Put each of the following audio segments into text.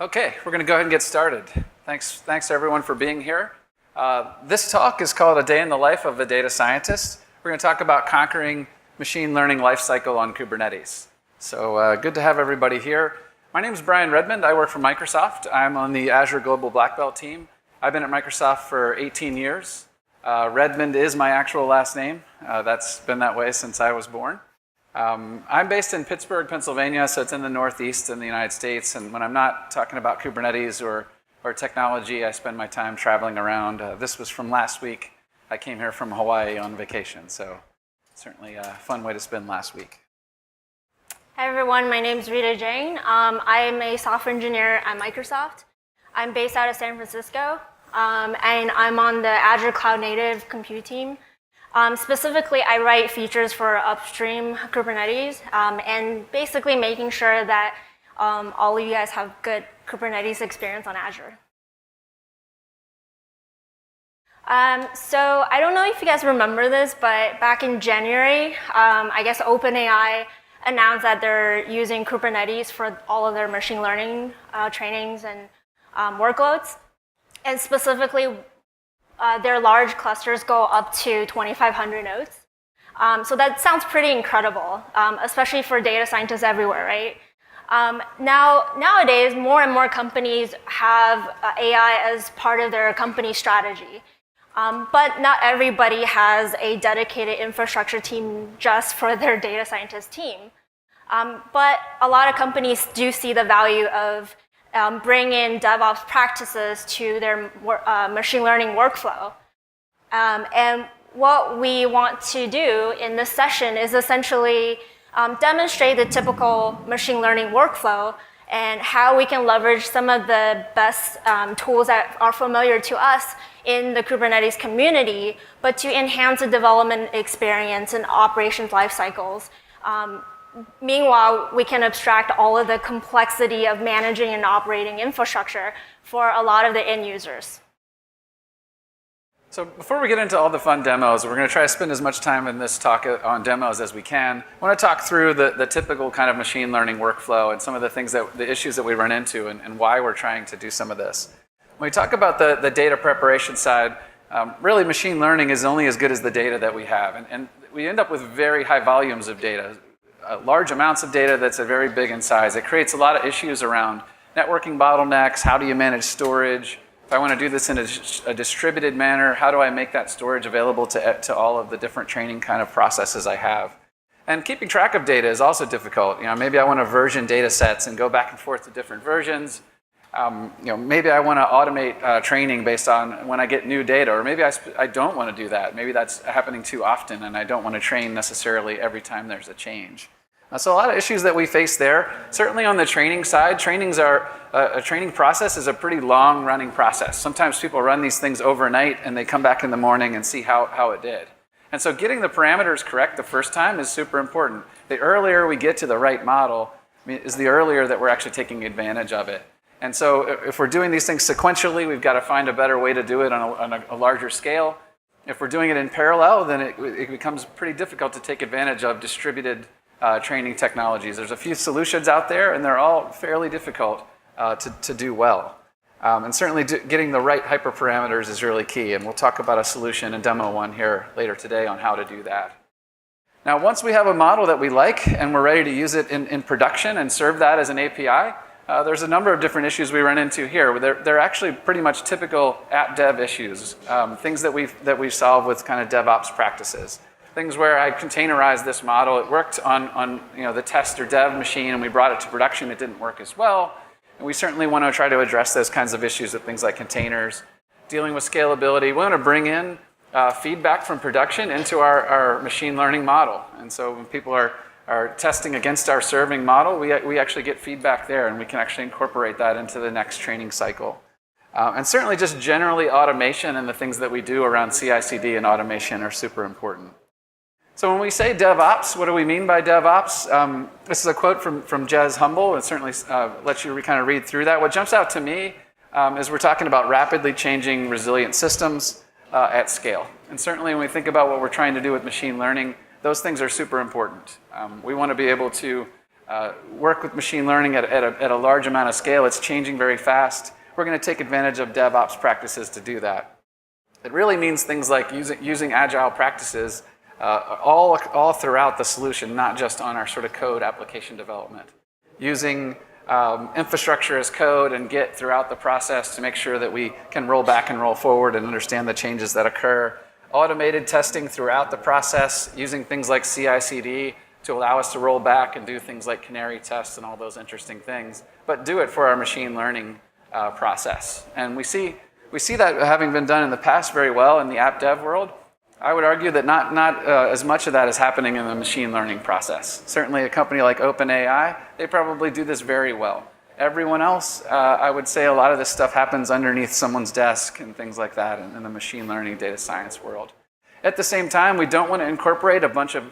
Okay, we're going to go ahead and get started. Thanks to everyone for being here. This talk is called A Day in the Life of a Data Scientist. We're going to talk about conquering machine learning lifecycle on Kubernetes. So good to have everybody here. My name is Brian Redmond. I work for Microsoft. I'm on the Azure Global Black Belt team. I've been at Microsoft for 18 years. Redmond is my actual last name. That's been that way since I was born. I'm based in Pittsburgh, Pennsylvania, so it's in the Northeast in the United States. And when I'm not talking about Kubernetes or technology, I spend my time traveling around. This was from last week. I came here from Hawaii on vacation, so certainly a fun way to spend last week. Hi everyone, my name is Rita Zhang. I'm a software engineer at Microsoft. I'm based out of San Francisco, and I'm on the Azure Cloud Native Compute team. Specifically, I write features for upstream Kubernetes, and basically making sure that all of you guys have good Kubernetes experience on Azure. So I don't know if you guys remember this, but back in January, I guess OpenAI announced that they're using Kubernetes for all of their machine learning trainings and workloads. And specifically, their large clusters go up to 2,500 nodes. So that sounds pretty incredible, especially for data scientists everywhere, right? Nowadays, more and more companies have AI as part of their company strategy. But not everybody has a dedicated infrastructure team just for their data scientist team. But a lot of companies do see the value of bring in DevOps practices to their machine learning workflow. And what we want to do in this session is essentially demonstrate the typical machine learning workflow and how we can leverage some of the best tools that are familiar to us in the Kubernetes community, but to enhance the development experience and operations life cycles. Meanwhile, we can abstract all of the complexity of managing and operating infrastructure for a lot of the end users. So before we get into all the fun demos, we're going to try to spend as much time in this talk on demos as we can. I want to talk through the typical kind of machine learning workflow and some of the issues that we run into and why we're trying to do some of this. When we talk about the data preparation side, really machine learning is only as good as the data that we have. And we end up with very high volumes of data. Large amounts of data that's very big in size. It creates a lot of issues around networking bottlenecks. How do you manage storage? If I want to do this in a distributed manner, how do I make that storage available to all of the different training kind of processes I have? And keeping track of data is also difficult. Maybe I want to version data sets and go back and forth to different versions. Maybe I want to automate training based on when I get new data, or maybe I don't want to do that. Maybe that's happening too often, and I don't want to train necessarily every time there's a change. So a lot of issues that we face there. Certainly on the training side, a training process is a pretty long-running process. Sometimes people run these things overnight, and they come back in the morning and see how it did. And so getting the parameters correct the first time is super important. The earlier we get to the right model is the earlier that we're actually taking advantage of it. And so if we're doing these things sequentially, we've got to find a better way to do it on a larger scale. If we're doing it in parallel, then it becomes pretty difficult to take advantage of distributed training technologies. There's a few solutions out there, and they're all fairly difficult to do well. And certainly getting the right hyperparameters is really key, and we'll talk about a solution and demo one here later today on how to do that. Now, once we have a model that we like and we're ready to use it in production and serve that as an API, there's a number of different issues we run into here. They're actually pretty much typical app dev issues, things that we solve with kind of DevOps practices. Things where I containerized this model. It worked on the test or dev machine, and we brought it to production. It didn't work as well. And we certainly want to try to address those kinds of issues with things like containers, dealing with scalability. We want to bring in feedback from production into our machine learning model. And so when people are testing against our serving model, we actually get feedback there, and we can actually incorporate that into the next training cycle. And certainly just generally automation and the things that we do around CI/CD and automation are super important. So when we say DevOps, what do we mean by DevOps? This is a quote from Jez Humble. It certainly lets you kind of read through that. What jumps out to me is we're talking about rapidly changing resilient systems at scale. And certainly when we think about what we're trying to do with machine learning, those things are super important. We want to be able to work with machine learning at a large amount of scale. It's changing very fast. We're going to take advantage of DevOps practices to do that. It really means things like using agile practices all throughout the solution, not just on our sort of code application development. Using infrastructure as code and Git throughout the process to make sure that we can roll back and roll forward and understand the changes that occur. Automated testing throughout the process, using things like CI/CD to allow us to roll back and do things like canary tests and all those interesting things, but do it for our machine learning process. And we see that having been done in the past very well in the app dev world. I would argue that not as much of that is happening in the machine learning process. Certainly a company like OpenAI, they probably do this very well. Everyone else, I would say a lot of this stuff happens underneath someone's desk and things like that in the machine learning data science world. At the same time, we don't want to incorporate a bunch of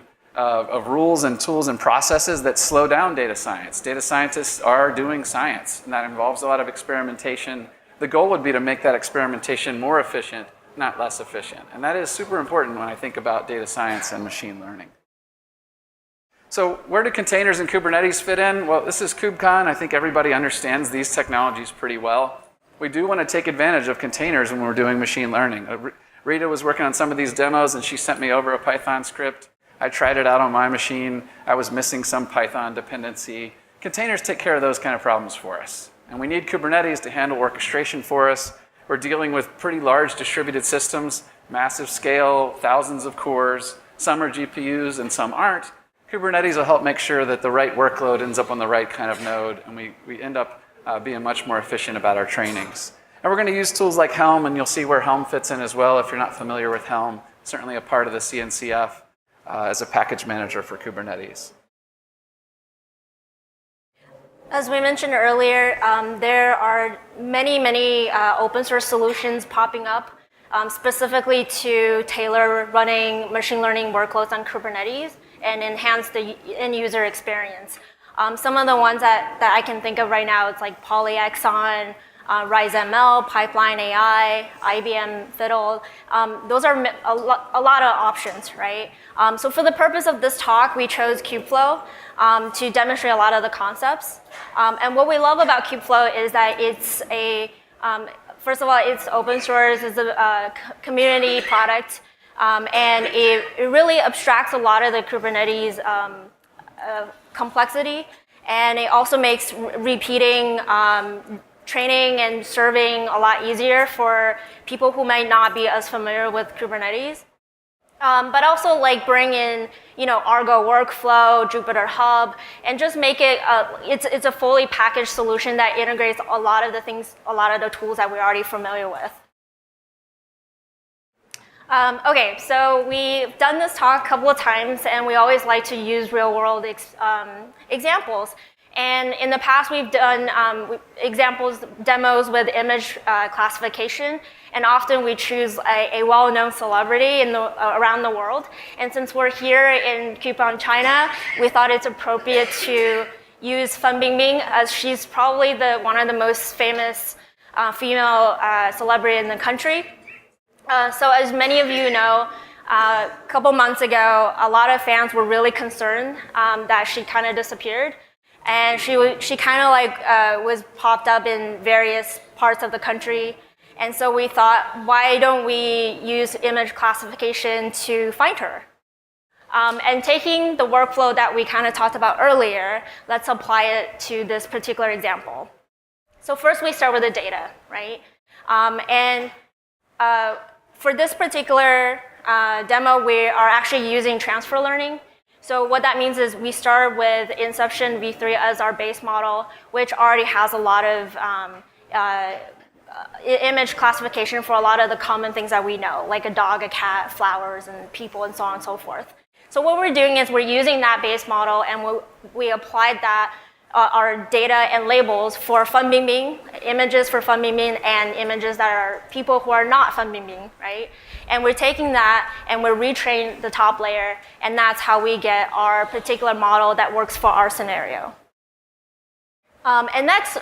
rules and tools and processes that slow down data science. Data scientists are doing science, and that involves a lot of experimentation. The goal would be to make that experimentation more efficient, not less efficient. And that is super important when I think about data science and machine learning. So where do containers and Kubernetes fit in? Well, this is KubeCon. I think everybody understands these technologies pretty well. We do want to take advantage of containers when we're doing machine learning. Rita was working on some of these demos, and she sent me over a Python script. I tried it out on my machine. I was missing some Python dependency. Containers take care of those kind of problems for us. And we need Kubernetes to handle orchestration for us. We're dealing with pretty large distributed systems, massive scale, thousands of cores. Some are GPUs and some aren't. Kubernetes will help make sure that the right workload ends up on the right kind of node, and we end up being much more efficient about our trainings. And we're going to use tools like Helm, and you'll see where Helm fits in as well if you're not familiar with Helm. Certainly a part of the CNCF as a package manager for Kubernetes. As we mentioned earlier, there are many open source solutions popping up specifically to tailor running machine learning workloads on Kubernetes and enhance the end user experience. Some of the ones that I can think of right now, it's like PolyXon, RiseML, Pipeline AI, IBM Fiddle. Those are a lot of options, right? So for the purpose of this talk, we chose KubeFlow to demonstrate a lot of the concepts. And what we love about KubeFlow is that it's first of all, it's open source, it's a community product, and it really abstracts a lot of the Kubernetes complexity, and it also makes repeating training and serving a lot easier for people who might not be as familiar with Kubernetes. But also like bring in, Argo workflow, Jupyter Hub, and just make it, it's a fully packaged solution that integrates a lot of the tools that we're already familiar with. Okay, so we've done this talk a couple of times, and we always like to use real-world examples. And in the past, we've done demos with image classification, and often we choose a well-known celebrity around the world. And since we're here in KubeCon China, we thought it's appropriate to use Fan Bingbing, as she's probably one of the most famous female celebrity in the country. So as many of you know, a couple months ago, a lot of fans were really concerned that she kind of disappeared. And she kind of was popped up in various parts of the country. And so we thought, why don't we use image classification to find her? And taking the workflow that we kind of talked about earlier, let's apply it to this particular example. So first we start with the data, right? For this particular demo, we are actually using transfer learning. So what that means is we start with Inception v3 as our base model, which already has a lot of image classification for a lot of the common things that we know, like a dog, a cat, flowers, and people, and so on and so forth. So what we're doing is we're using that base model, and we applied that our data and labels for Fan Bingbing, images for Fan Bingbing, and images that are people who are not Fan Bingbing, right? And we're taking that and we're retraining the top layer, and that's how we get our particular model that works for our scenario. And next,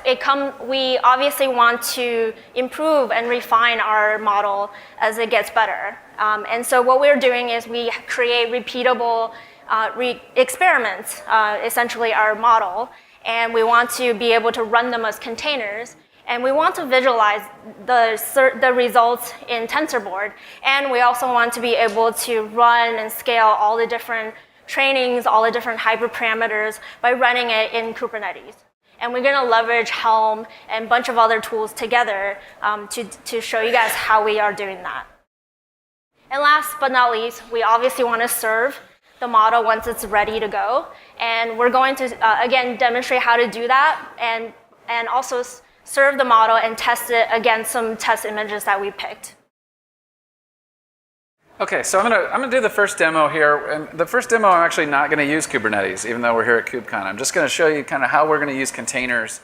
we obviously want to improve and refine our model as it gets better. And so what we're doing is we create repeatable experiments, essentially our model, and we want to be able to run them as containers. And we want to visualize the results in TensorBoard. And we also want to be able to run and scale all the different trainings, all the different hyperparameters by running it in Kubernetes. And we're going to leverage Helm and a bunch of other tools together to show you guys how we are doing that. And last but not least, we obviously want to serve the model once it's ready to go. And we're going to, again, demonstrate how to do that and also serve the model and test it against some test images that we picked. Okay, so I'm gonna do the first demo here. And the first demo, I'm actually not gonna use Kubernetes, even though we're here at KubeCon. I'm just gonna show you kind of how we're gonna use containers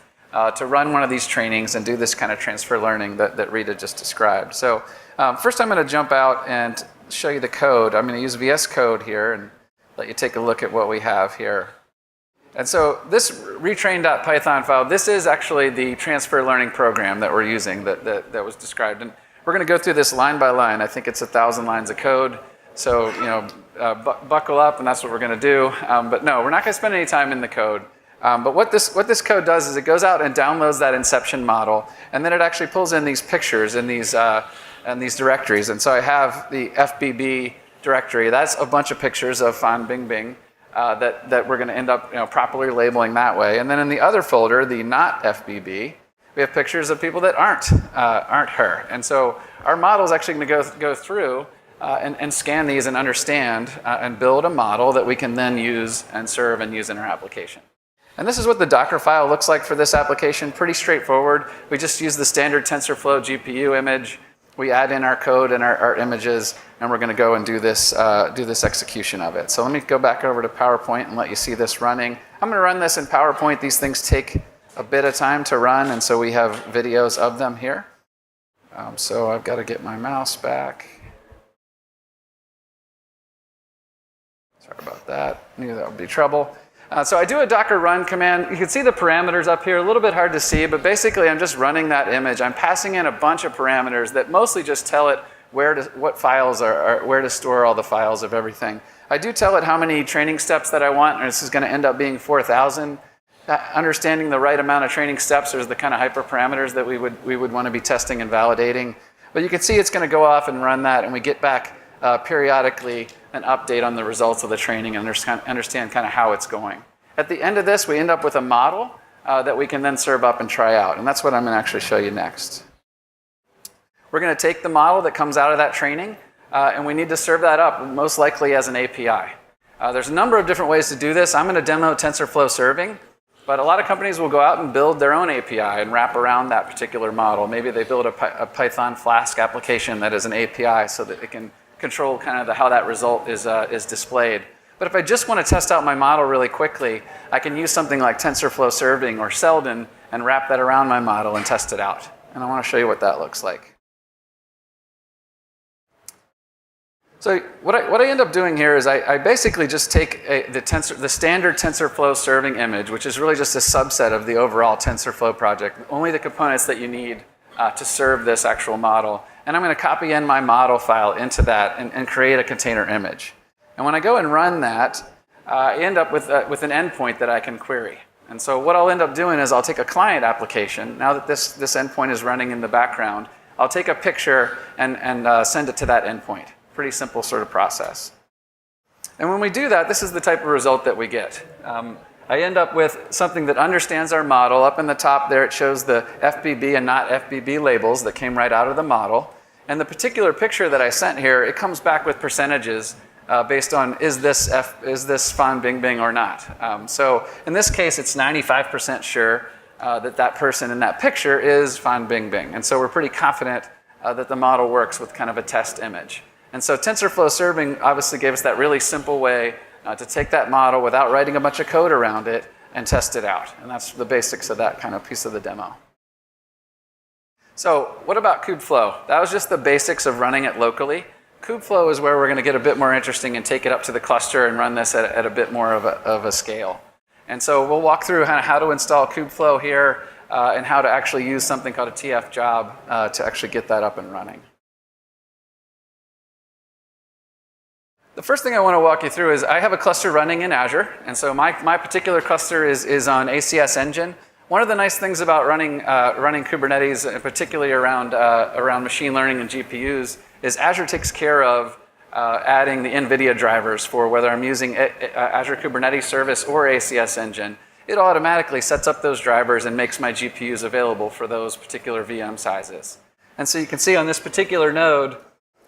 to run one of these trainings and do this kind of transfer learning that Rita just described. So first I'm gonna jump out and show you the code. I'm gonna use VS Code here and let you take a look at what we have here. And so this retrain.python file, this is actually the transfer learning program that we're using that was described. And we're going to go through this line by line. I think it's 1,000 lines of code. So buckle up, and that's what we're going to do. But no, we're not going to spend any time in the code. But what this code does is it goes out and downloads that inception model, and then it actually pulls in these pictures in these directories. And so I have the FBB directory. That's a bunch of pictures of Fan Bingbing. That we're going to end up properly labeling that way. And then in the other folder, the not FBB, we have pictures of people that aren't her. And so our model is actually going to go through and scan these and understand and build a model that we can then use and serve and use in our application. And this is what the Docker file looks like for this application. Pretty straightforward. We just use the standard TensorFlow GPU image. We add in our code and our images, and we're going to go and do this execution of it. So let me go back over to PowerPoint and let you see this running. I'm going to run this in PowerPoint. These things take a bit of time to run, and so we have videos of them here. So I've got to get my mouse back. Sorry about that. Knew that would be trouble. So I do a Docker run command. You can see the parameters up here, a little bit hard to see, but basically I'm just running that image. I'm passing in a bunch of parameters that mostly just tell it what files are where to store all the files of everything. I do tell it how many training steps that I want, and this is going to end up being 4,000. Understanding the right amount of training steps is the kind of hyperparameters that we would want to be testing and validating. But you can see it's going to go off and run that, and we get back periodically an update on the results of the training and understand kind of how it's going. At the end of this, we end up with a model that we can then serve up and try out, and that's what I'm going to actually show you next. We're going to take the model that comes out of that training, and we need to serve that up, most likely as an API. There's a number of different ways to do this. I'm going to demo TensorFlow serving, but a lot of companies will go out and build their own API and wrap around that particular model. Maybe they build a Python Flask application that is an API so that it can control kind of how that result is displayed. But if I just want to test out my model really quickly, I can use something like TensorFlow Serving or Seldon and wrap that around my model and test it out. And I want to show you what that looks like. So what I end up doing here is I basically just take the standard TensorFlow Serving image, which is really just a subset of the overall TensorFlow project, only the components that you need to serve this actual model. And I'm going to copy in my model file into that and create a container image. And when I go and run that, I end up with an endpoint that I can query. And so what I'll end up doing is I'll take a client application. Now that this endpoint is running in the background, I'll take a picture and send it to that endpoint. Pretty simple sort of process. And when we do that, this is the type of result that we get. I end up with something that understands our model. Up in the top there, it shows the FBB and not FBB labels that came right out of the model. And the particular picture that I sent here, it comes back with percentages based on is this Fan Bingbing or not. So in this case, it's 95% sure that person in that picture is Fan Bingbing. And so we're pretty confident that the model works with kind of a test image. And so TensorFlow Serving obviously gave us that really simple way to take that model without writing a bunch of code around it and test it out. And that's the basics of that kind of piece of the demo. So what about KubeFlow? That was just the basics of running it locally. KubeFlow is where we're going to get a bit more interesting and take it up to the cluster and run this at a bit more of a scale. And so we'll walk through how to install KubeFlow here and how to actually use something called a TF job to actually get that up and running. The first thing I want to walk you through is I have a cluster running in Azure, and so my particular cluster is on ACS Engine. One of the nice things about running Kubernetes, particularly around machine learning and GPUs, is Azure takes care of adding the NVIDIA drivers for whether I'm using Azure Kubernetes Service or ACS Engine. It automatically sets up those drivers and makes my GPUs available for those particular VM sizes. And so you can see on this particular node,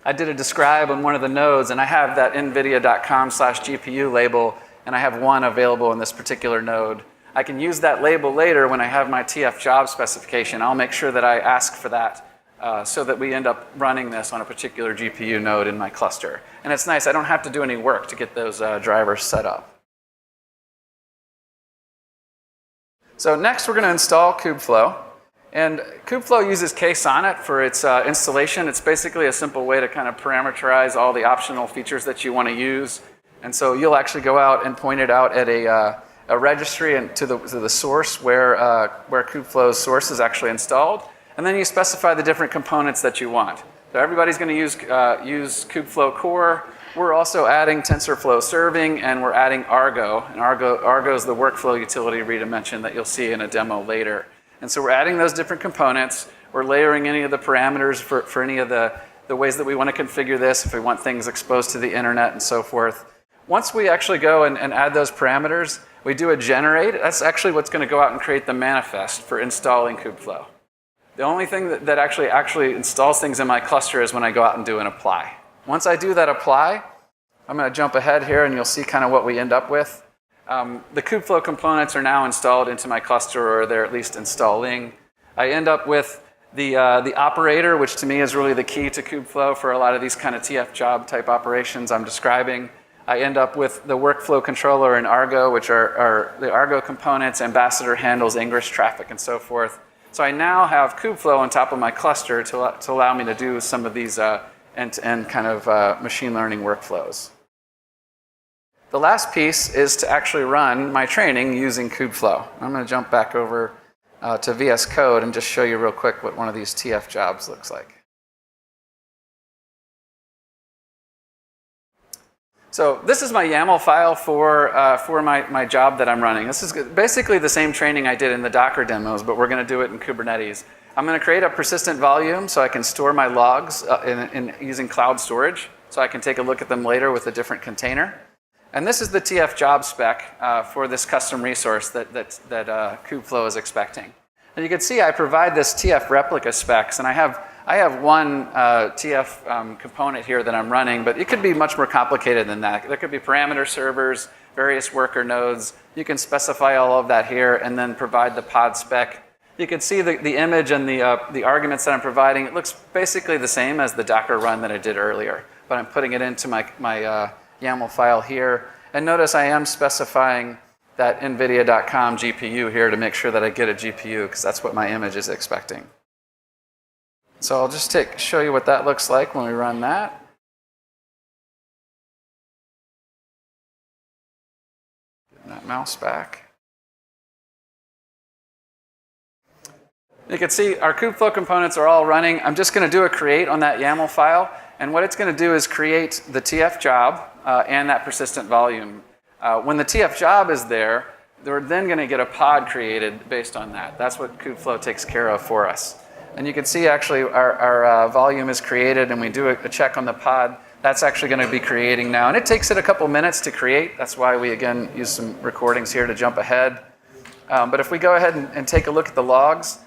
I did a describe on one of the nodes, and I have that nvidia.com/GPU label, and I have one available in this particular node. I can use that label later when I have my TF job specification. I'll make sure that I ask for that so that we end up running this on a particular GPU node in my cluster. And it's nice, I don't have to do any work to get those drivers set up. So next we're going to install KubeFlow. And KubeFlow uses KSonnet for its installation. It's basically a simple way to kind of parameterize all the optional features that you want to use. And so you'll actually go out and point it out at a registry and to the source where KubeFlow's source is actually installed. And then you specify the different components that you want. So everybody's going to use KubeFlow core. We're also adding TensorFlow serving, and we're adding Argo. And Argo is the workflow utility Rita mentioned that you'll see in a demo later. And so we're adding those different components. We're layering any of the parameters for any of the ways that we want to configure this, if we want things exposed to the internet and so forth. Once we actually go and add those parameters, we do a generate. That's actually what's going to go out and create the manifest for installing KubeFlow. The only thing that actually installs things in my cluster is when I go out and do an apply. Once I do that apply, I'm going to jump ahead here and you'll see kind of what we end up with. The KubeFlow components are now installed into my cluster, or they're at least installing. I end up with the operator, which to me is really the key to KubeFlow for a lot of these kind of TF job type operations I'm describing. I end up with the workflow controller and Argo, which are the Argo components. Ambassador handles ingress traffic and so forth. So I now have KubeFlow on top of my cluster to allow me to do some of these end-to-end kind of machine learning workflows. The last piece is to actually run my training using KubeFlow. I'm going to jump back over to VS Code and just show you real quick what one of these TF jobs looks like. So this is my YAML file for my job that I'm running. This is basically the same training I did in the Docker demos, but we're going to do it in Kubernetes. I'm going to create a persistent volume so I can store my logs using cloud storage, so I can take a look at them later with a different container. And this is the TF job spec for this custom resource that KubeFlow is expecting. And you can see I provide this TF replica specs, and I have one TF component here that I'm running, but it could be much more complicated than that. There could be parameter servers, various worker nodes. You can specify all of that here and then provide the pod spec. You can see the image and the arguments that I'm providing. It looks basically the same as the Docker run that I did earlier, but I'm putting it into my YAML file here. And notice I am specifying that nvidia.com GPU here to make sure that I get a GPU, because that's what my image is expecting. So I'll just show you what that looks like when we run that. Getting that mouse back. You can see our KubeFlow components are all running. I'm just going to do a create on that YAML file. And what it's going to do is create the TF job and that persistent volume. When the TF job is there, they're then going to get a pod created based on that. That's what KubeFlow takes care of for us. And you can see actually our volume is created, and we do a check on the pod. That's actually going to be creating now. And it takes it a couple minutes to create. That's why we, again, use some recordings here to jump ahead. But if we go ahead and take a look at the logs,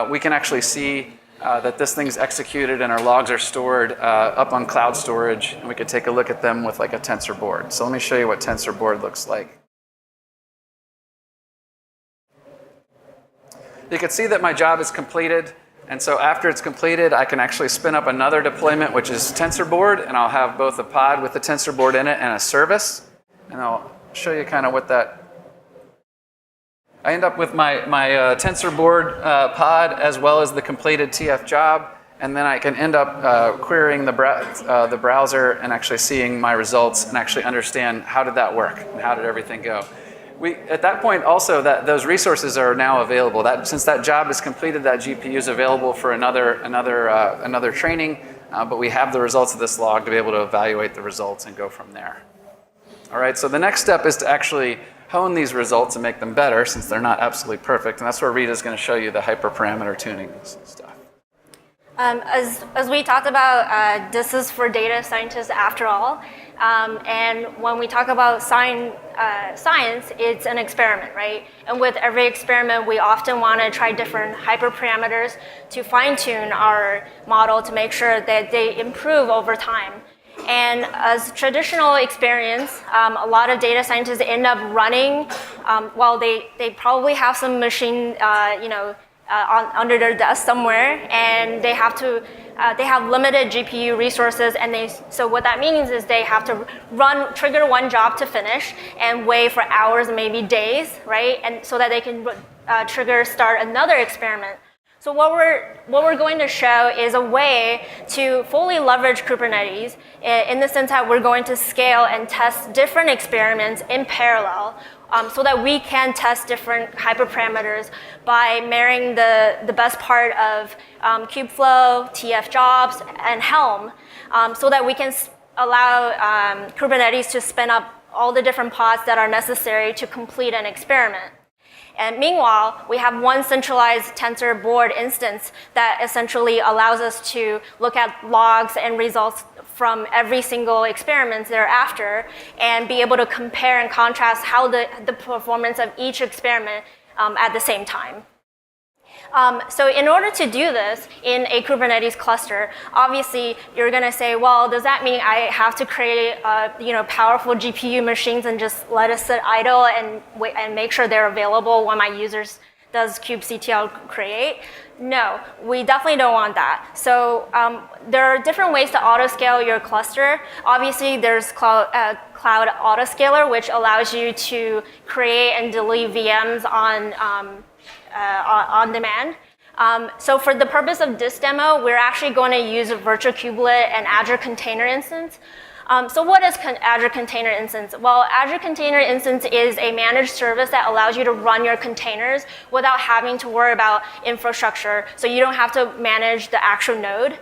we can actually see that this thing's executed and our logs are stored up on cloud storage, and we could take a look at them with like a TensorBoard. So let me show you what TensorBoard looks like. You can see that my job is completed, and so after it's completed, I can actually spin up another deployment, which is TensorBoard, and I'll have both a pod with the TensorBoard in it and a service, and I'll show you kind of what that. I end up with my TensorBoard pod as well as the completed TF job, and then I can end up querying the browser and actually seeing my results and actually understand how did that work and how did everything go. At that point also, those resources are now available. Since that job is completed, that GPU is available for another training. but we have the results of this log to be able to evaluate the results and go from there. All right, so the next step is to actually hone these results and make them better since they're not absolutely perfect. And that's where Rita's going to show you the hyperparameter tuning stuff. As we talked about, this is for data scientists after all. And when we talk about science, it's an experiment, right? And with every experiment, we often want to try different hyperparameters to fine-tune our model to make sure that they improve over time. And as traditional experience, a lot of data scientists end up running, well, they probably have some machine, under their desk somewhere, and they have limited GPU resources, and so what that means is they have to trigger one job to finish and wait for hours, maybe days, right? And so that they can start another experiment. So what we're going to show is a way to fully leverage Kubernetes in the sense that we're going to scale and test different experiments in parallel so that we can test different hyperparameters by marrying the best part of KubeFlow, TF jobs, and Helm so that we can allow Kubernetes to spin up all the different pods that are necessary to complete an experiment. And meanwhile, we have one centralized tensor board instance that essentially allows us to look at logs and results from every single experiment thereafter and be able to compare and contrast how the performance of each experiment at the same time. So in order to do this in a Kubernetes cluster, obviously you're going to say, well, does that mean I have to create powerful GPU machines and just let it sit idle and make sure they're available when my users does kubectl create? No, we definitely don't want that. So there are different ways to autoscale your cluster. Obviously, there's Cloud Autoscaler, which allows you to create and delete VMs on demand. So for the purpose of this demo, we're actually going to use a virtual kubelet and Azure Container Instance. So what is Azure Container Instance? Well, Azure Container Instance is a managed service that allows you to run your containers without having to worry about infrastructure. So you don't have to manage the actual node.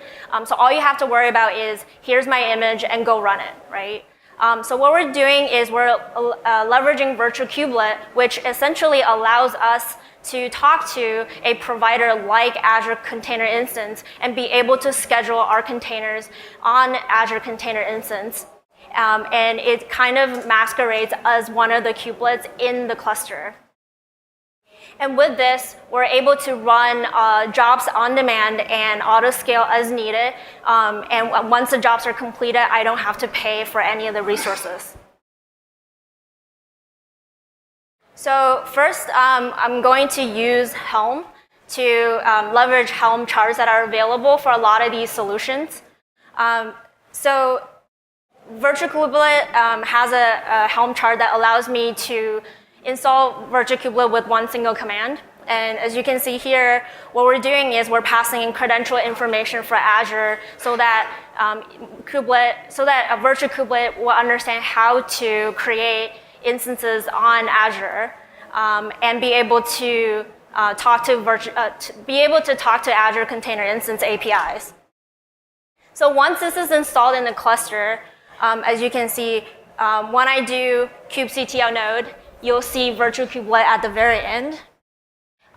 So all you have to worry about is, here's my image and go run it, right? So what we're doing is we're leveraging virtual kubelet, which essentially allows us to talk to a provider like Azure Container Instance and be able to schedule our containers on Azure Container Instance. And it kind of masquerades as one of the kubelets in the cluster. And with this, we're able to run jobs on demand and auto-scale as needed. And once the jobs are completed, I don't have to pay for any of the resources. So first, I'm going to use Helm to leverage Helm charts that are available for a lot of these solutions. So Virtual Kubelet has a Helm chart that allows me to install Virtual Kubelet with one single command. And as you can see here, what we're doing is we're passing in credential information for Azure so that a Virtual Kubelet will understand how to create instances on Azure and be able to talk to Azure Container Instance APIs. So once this is installed in the cluster, as you can see, when I do kubectl node, you'll see Virtual Kubelet at the very end.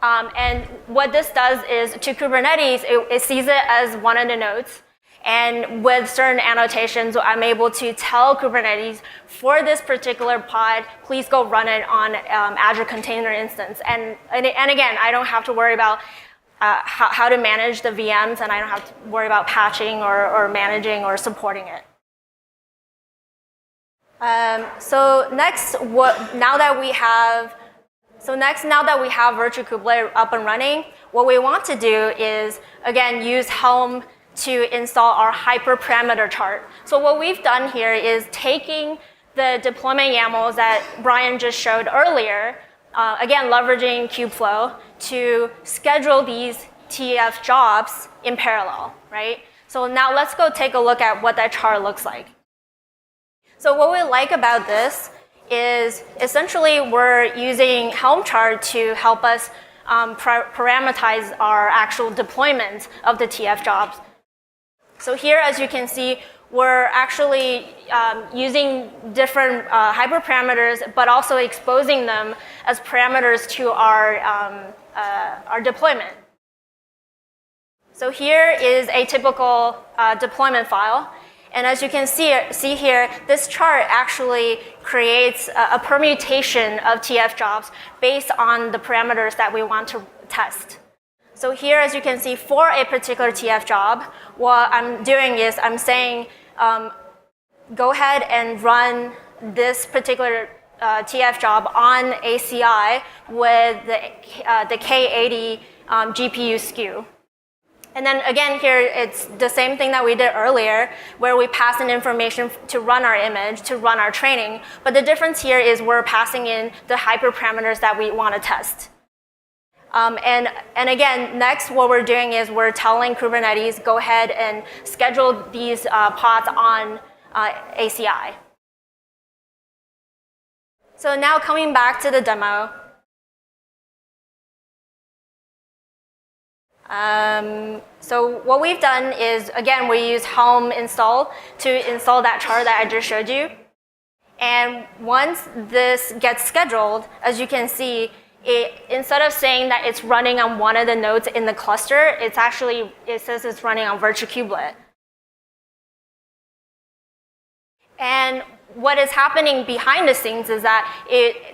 And what this does is, to Kubernetes, it sees it as one of the nodes. And with certain annotations, I'm able to tell Kubernetes, for this particular pod, please go run it on Azure Container Instance. And again, I don't have to worry about how to manage the VMs, and I don't have to worry about patching or managing or supporting it. So next, now that we have Virtual Kubelet up and running, what we want to do is, again, use Helm to install our hyperparameter chart. So what we've done here is taking the deployment YAMLs that Brian just showed earlier, again, leveraging KubeFlow to schedule these TF jobs in parallel, right? So now let's go take a look at what that chart looks like. So what we like about this is essentially we're using Helm chart to help us parameterize our actual deployment of the TF jobs. So here, as you can see, we're actually using different hyperparameters, but also exposing them as parameters to our deployment. So here is a typical deployment file. And as you can see here, this chart actually creates a permutation of TF jobs based on the parameters that we want to test. So here, as you can see, for a particular TF job, what I'm doing is I'm saying, go ahead and run this particular TF job on ACI with the K80 GPU SKU. And then again here, it's the same thing that we did earlier, where we pass in information to run our image, to run our training. But the difference here is we're passing in the hyperparameters that we want to test. And again, next what we're doing is we're telling Kubernetes, go ahead and schedule these pods on ACI. So now coming back to the demo. So what we've done is, again, we use Helm install to install that chart that I just showed you. And once this gets scheduled, as you can see, instead of saying that it's running on one of the nodes in the cluster, it says it's running on virtual kubelet. And what is happening behind the scenes is that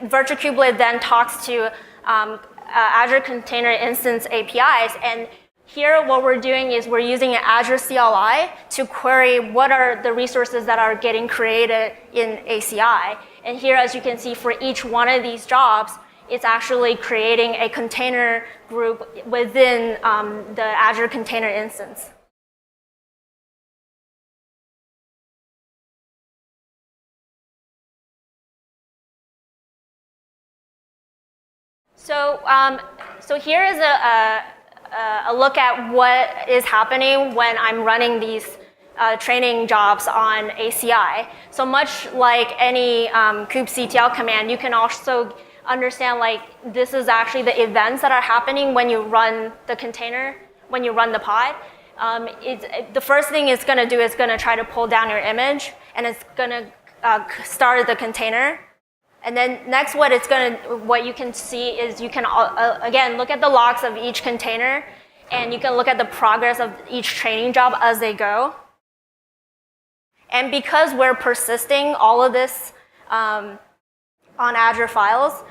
virtual kubelet then talks to Azure Container Instance APIs, and here what we're doing is we're using an Azure CLI to query what are the resources that are getting created in ACI. And here, as you can see, for each one of these jobs, it's actually creating a container group within the Azure Container Instance. So here is a look at what is happening when I'm running these training jobs on ACI. So much like any kubectl command, you can also understand like this is actually the events that are happening when you run the container, when you run the pod. The first thing it's going to do is going to try to pull down your image, and it's going to start the container. And then next, what you can see is you can again look at the logs of each container, and you can look at the progress of each training job as they go. And because we're persisting all of this on Azure files,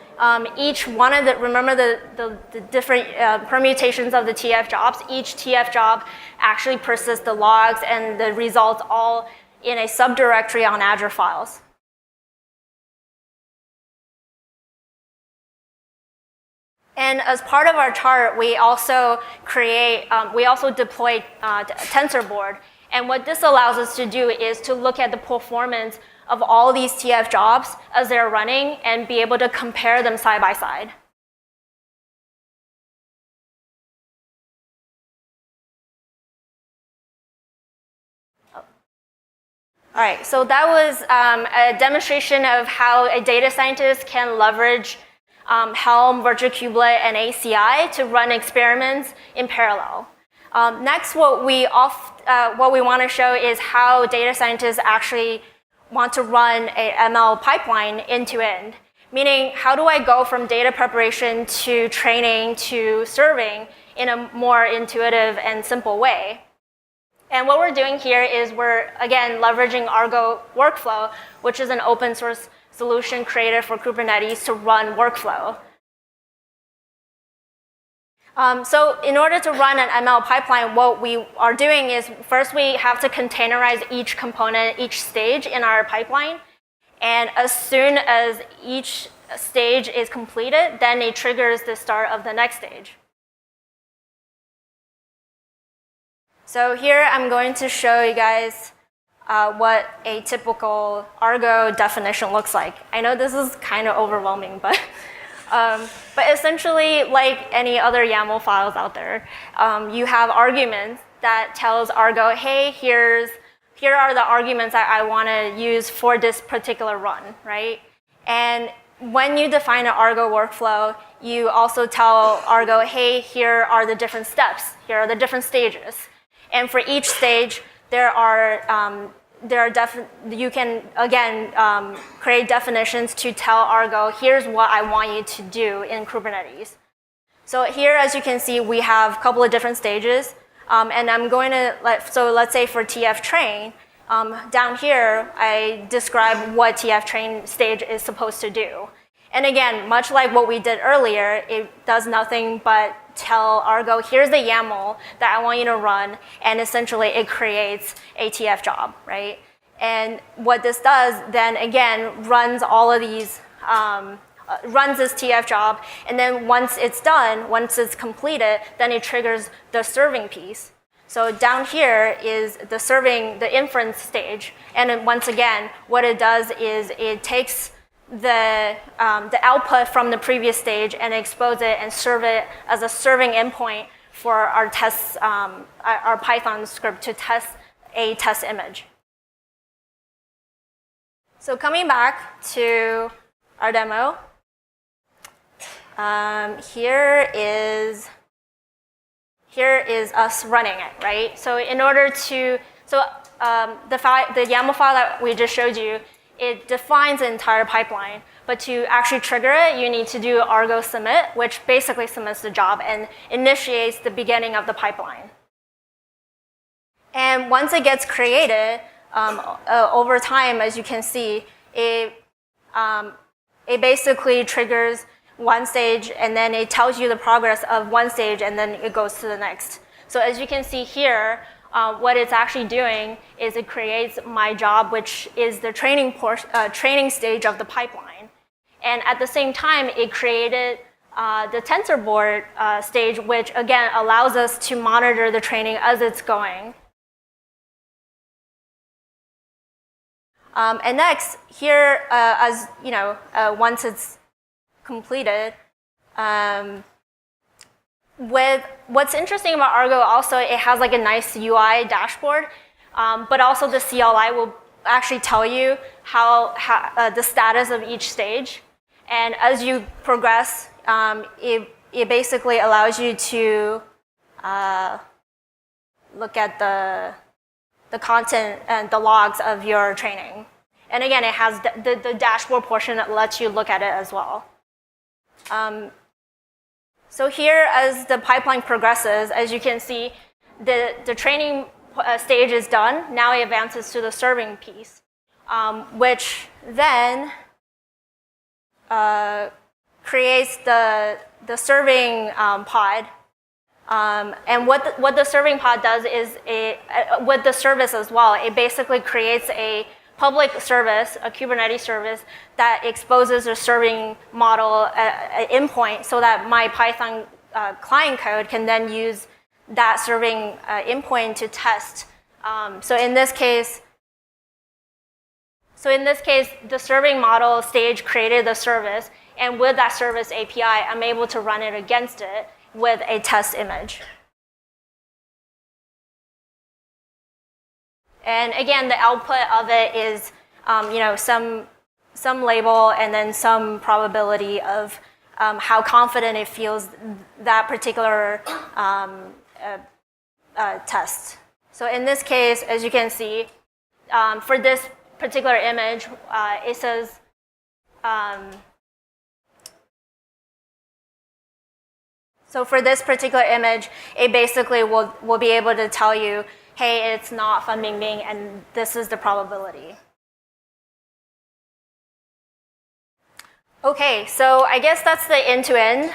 each one of remember the different permutations of the TF jobs. Each TF job actually persists the logs and the results all in a subdirectory on Azure files. And as part of our chart, we also deploy TensorBoard. And what this allows us to do is to look at the performance of all these TF jobs as they're running and be able to compare them side by side. All right, so that was a demonstration of how a data scientist can leverage Helm, virtual kubelet, and ACI to run experiments in parallel. Next, what we want to show is how data scientists actually want to run an ML pipeline end-to-end. Meaning, how do I go from data preparation to training to serving in a more intuitive and simple way? And what we're doing here is we're, again, leveraging Argo Workflow, which is an open source solution created for Kubernetes to run workflow. So in order to run an ML pipeline, what we are doing is first we have to containerize each component, each stage in our pipeline. And as soon as each stage is completed, then it triggers the start of the next stage. So here I'm going to show you guys what a typical Argo definition looks like. I know this is kind of overwhelming, but essentially, like any other YAML files out there, you have arguments that tells Argo, hey, here are the arguments that I want to use for this particular run, right? And when you define an Argo workflow, you also tell Argo, hey, here are the different steps. Here are the different stages. And for each stage, you can, again, create definitions to tell Argo, here's what I want you to do in Kubernetes. So here, as you can see, we have a couple of different stages. And I'm going to, so let's say for TF train, down here, I describe what TF train stage is supposed to do. And again, much like what we did earlier, it does nothing but tell Argo, here's the YAML that I want you to run, and essentially it creates a TF job, right? And what this does then, again, runs all of these, runs this TF job, and then once it's done, once it's completed, then it triggers the serving piece. So down here is the serving, the inference stage, and then once again, what it does is it takes the output from the previous stage and expose it and serve it as a serving endpoint for our tests, our Python script to test a test image. So coming back to our demo, here is us running it, right? So in order to, the YAML file that we just showed you, it defines the entire pipeline. But to actually trigger it, you need to do Argo submit, which basically submits the job and initiates the beginning of the pipeline. And once it gets created, over time, as you can see, it basically triggers one stage, and then it tells you the progress of one stage, and then it goes to the next. So as you can see here, what it's actually doing is it creates my job, which is the training stage of the pipeline. And at the same time, it created the TensorBoard stage, which again allows us to monitor the training as it's going. And next, here, as you know, once it's completed, with what's interesting about Argo also, it has like a nice UI dashboard, but also the CLI will actually tell you how the status of each stage. And as you progress, it basically allows you to look at the content and the logs of your training. And again, it has the dashboard portion that lets you look at it as well. So here, as the pipeline progresses, as you can see, the training stage is done. Now it advances to the serving piece, which then creates the serving pod. And what the serving pod does is, with the service as well, it basically creates a public service, a Kubernetes service, that exposes a serving model endpoint so that my Python client code can then use that serving endpoint to test. So in this case, the serving model stage created the service, and with that service API, I'm able to run it against it with a test image. And again, the output of it is, some label and then some probability of how confident it feels that particular test. So in this case, as you can see, for this particular image, it says, so for this particular image, it basically will be able to tell you, hey, it's not fan bingbing, and this is the probability. Okay, so I guess that's the end-to-end.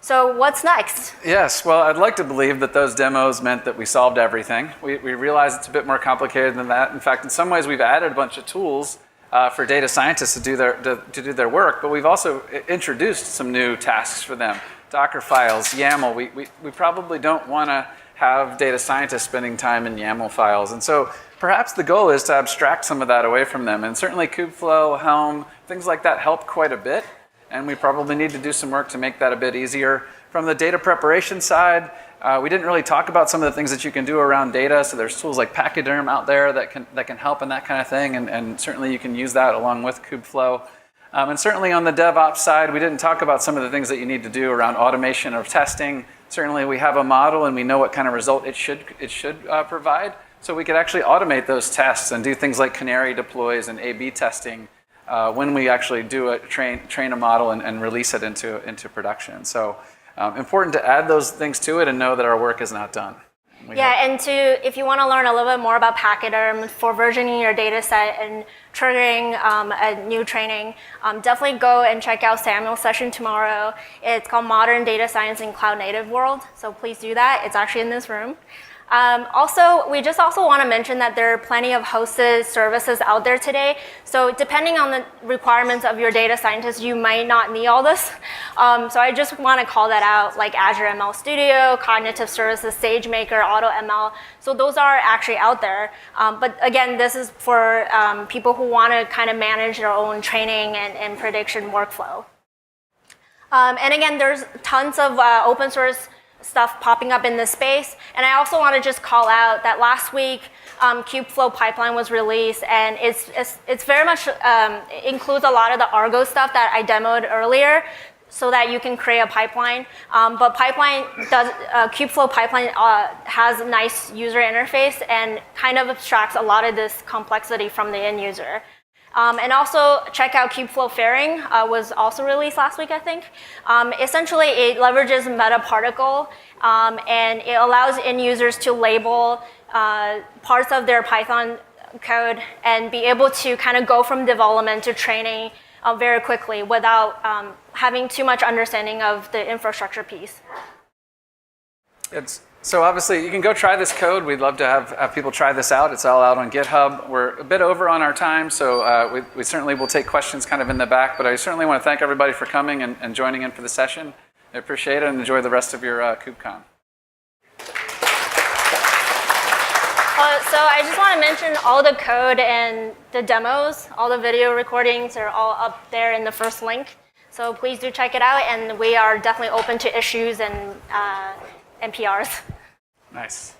So what's next? Yes, well, I'd like to believe that those demos meant that we solved everything. We realize it's a bit more complicated than that. In fact, in some ways, we've added a bunch of tools for data scientists to do their work, but we've also introduced some new tasks for them. Docker files, YAML. We probably don't want to have data scientists spending time in YAML files. And so perhaps the goal is to abstract some of that away from them. And certainly KubeFlow, Helm, things like that help quite a bit. And we probably need to do some work to make that a bit easier. From the data preparation side, we didn't really talk about some of the things that you can do around data. So there's tools like Pachyderm out there that can help in that kind of thing. And certainly you can use that along with KubeFlow. And certainly on the DevOps side, we didn't talk about some of the things that you need to do around automation of testing. Certainly we have a model and we know what kind of result it should provide, so we could actually automate those tests and do things like canary deploys and A/B testing when we actually do train a model and release it into production. So important to add those things to it and know that our work is not done. And if you want to learn a little bit more about Pachyderm for versioning your data set and triggering a new training, definitely go and check out Samuel's session tomorrow. It's called Modern Data Science in Cloud Native World, so please do that. It's actually in this room. We just also want to mention that there are plenty of hosted services out there today. So depending on the requirements of your data scientist, you might not need all this. So I just want to call that out, like Azure ML Studio, Cognitive Services, SageMaker, AutoML. So those are actually out there. But again, this is for people who want to kind of manage their own training and prediction workflow. And again, there's tons of open source stuff popping up in this space. And I also want to just call out that last week, KubeFlow pipeline was released, and it's very much, includes a lot of the Argo stuff that I demoed earlier so that you can create a pipeline. But KubeFlow pipeline has a nice user interface and kind of abstracts a lot of this complexity from the end user. And also check out KubeFlow Fairing, was also released last week, I think. Essentially, it leverages Metaparticle, and it allows end users to label parts of their Python code and be able to kind of go from development to training very quickly without having too much understanding of the infrastructure piece. So obviously, you can go try this code. We'd love to have people try this out. It's all out on GitHub. We're a bit over on our time, so we certainly will take questions kind of in the back, but I certainly want to thank everybody for coming and joining in for the session. I appreciate it, and enjoy the rest of your KubeCon. So I just want to mention all the code and the demos, all the video recordings are all up there in the first link. So please do check it out, and we are definitely open to issues and PRs. Nice.